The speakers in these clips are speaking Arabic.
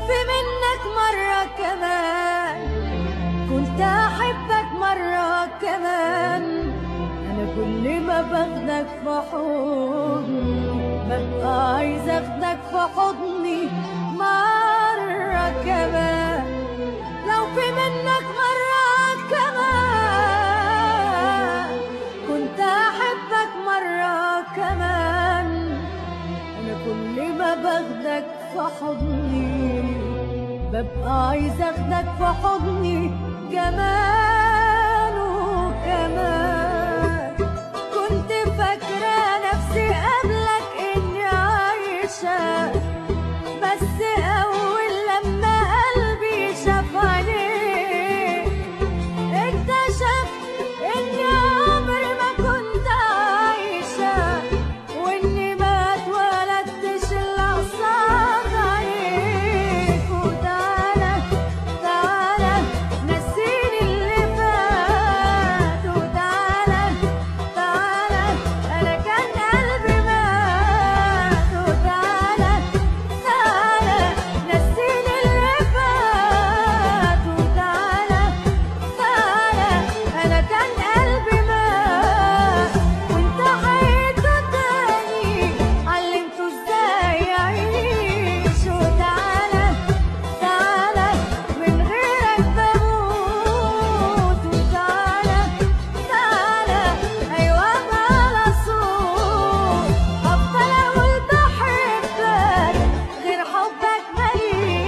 في منك مرة كمان كنت أحبك مرة كمان. أنا كل ما باخدك في حضني ببقى عايز أخدك في حضني مرة كمان. لو في منك مرة كمان كنت أحبك مرة كمان. أنا كل ما باخدك في حضني ببقى عايز أخدك في حضني كمان وكمان. كنت فاكرة نفسي قبلك إني عايشة، بس أول لما قلبي شاف عينيك اكتشفت إني عمري ما كنت عايشة، وإني ما اتولدتش إلا قصاد عينيك. وتعالى تعالى نسيني اللي فات، وتعالى تعالى أنا كان قلبي مات. وتعالى تعالى نسيني اللي فات، وتعالى تعالى أنا كان قلبي مات. وانت حياته تاني علمته ازاي يعيش. وتعالى تعالى من غيرك بموت. وتعالى تعالى أيوة على صوت أفضل أقول بحبك غير حبك ماليش.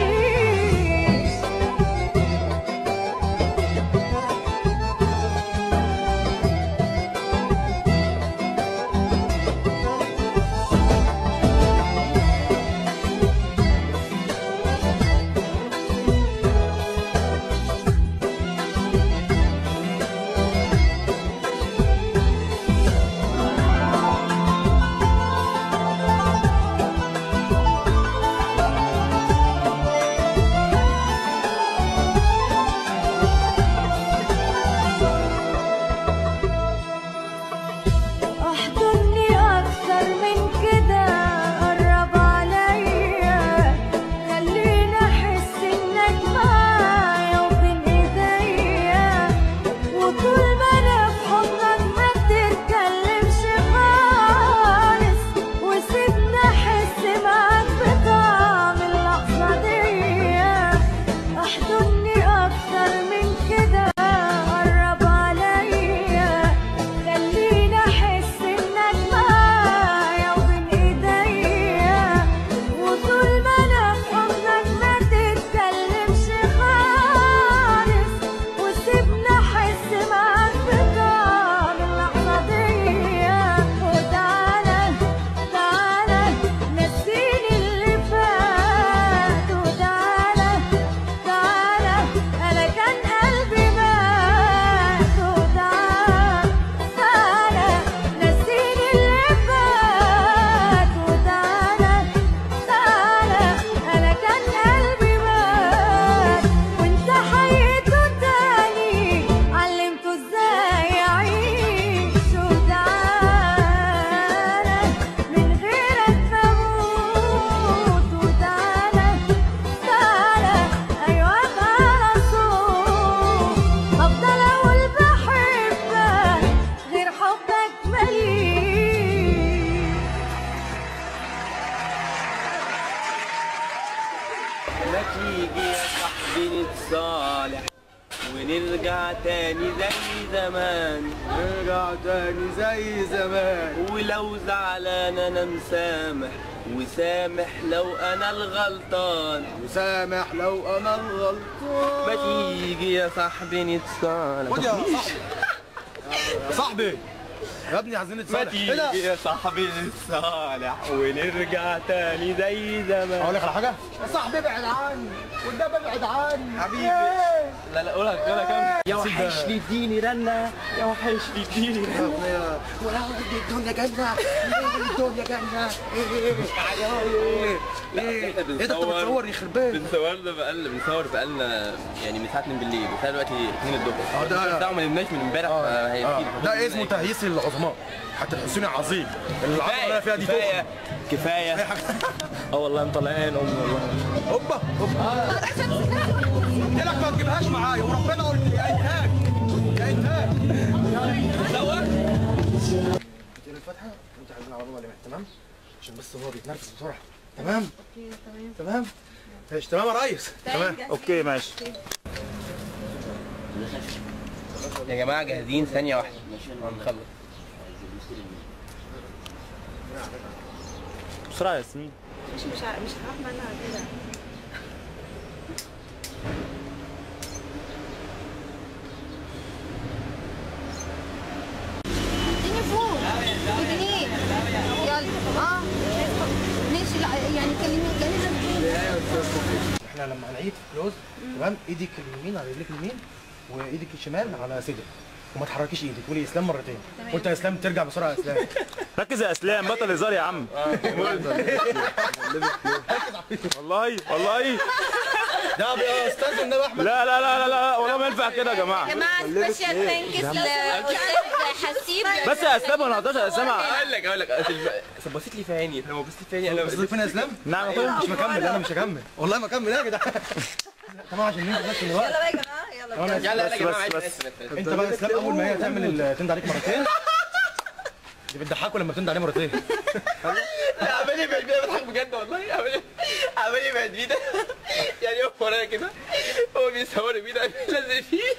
احضني أكتر من كده، قرب عليا، خليني أحس إنك معايا وبين إيديا. وطول ما أنا في حضنك ما تتكلمش خالص، وسيبني أحس معاك بطعم اللحظة دي. احضني أكتر من كده، قرب عليا، خليني أحس إنك معايا وبين إيديا. وطول ما أنا في حضنك ما تتكلمش خالص، وسيبني أحس معاك بطعم اللحظة دي. وتعالى تعالى نسيني اللي فات، وتعالى تعالى أنا كان قلبي مات. وتعالى تعالى نسيني اللي فات، وتعالى تعالى أنا كان قلبي مات. وانت حياته تاني علمته ازاي يعيش. وتعالى من غيرك بموت. وتعالى تعالى أيوة على صوت أفضل أقول بحبك غير حبك ماليش. ما تيجي يا صاحبي نتصالح ونرجع تاني زي زمان. نرجع تاني زي زمان. ولو زعلان انا مسامح، وسامح لو انا الغلطان. وسامح لو انا الغلطان. ما تيجي يا صاحبي نتصالح. خد يا صاحبي. يا صاحبي يا ابني عايزين ما نتصالح. تيجي يا صاحبي نتصالح ونرجع تاني زي زمان. اقول لك على حاجه يا صاحبي ابعد عني والنبي ابعد عني حبيبي. لا لا قولها كام. يا وحشني اديني رنه، يا وحشني اديني رنه. ولا الدنيا جنه، الدنيا جنه. ايه ده انت بتصور يخرب بيت. بنصور بقالنا يعني من الساعه 2 بالليل، بس دلوقتي 2 الظهر. ده ما نمناش من امبارح. ده اسمه تهييس العظماء، حتى الحسيني عظيم. العظمه اللي انا فيها دي كفايه تحفه. كفايه. اي حاجه. اه والله مطلعين امي والله. هوبا هوبا. قلت لك ما تجيبهاش معايا وربنا قلت لي يا انتاج يا انتاج. الفتحه وانت عايزين على بابا اللي تمام؟ عشان بس هو بيتنرفز بسرعه. تمام؟ تمام؟ ماشي تمام يا ريس. تمام اوكي ماشي. يا جماعة جاهزين ثانية واحدة هنخلص. بسرعه يا ياسمين. مش هعرف منها كده. اديني فوق اديني يلا. ماشي يعني كلميني جاهزه. احنا لما هنعيد كلوز تمام، ايدك اليمين على رجلك اليمين وايدك الشمال على صدرك وما تحركيش ايدك، قولي اسلام مرتين. قلت يا اسلام ترجع بسرعه يا اسلام. ركز يا اسلام، بطل هزار يا عم. والله والله. ده يا استاذ النبي احمد. لا لا لا لا لا والله ما ينفع كده يا جماعه. يا جماعه سبيشال ثانكس لاستاذ حسيب. بس يا اسلام انا ما اقدرش يا اسلام. اقول لك بصيت لي في عيني، لما بصيت في عيني انا بس فين يا اسلام؟ نعم يا مش مكمل، انا مش هكمل والله ما اكمل يا جدعان. تمام عشان ننجز بس الوقت. يلا بقى يا جماعه يلا. يلا يا جماعة بس. انت بقى يا اسلام اول ما هي تعمل تند عليك مرتين دي بتضحكوا لما تند عليه مرتين. لا عمال بعد بيده، بضحك بجد والله. عمال بعد بيده يعني هو ورايا كده، هو بيصور بيده نازل فيه،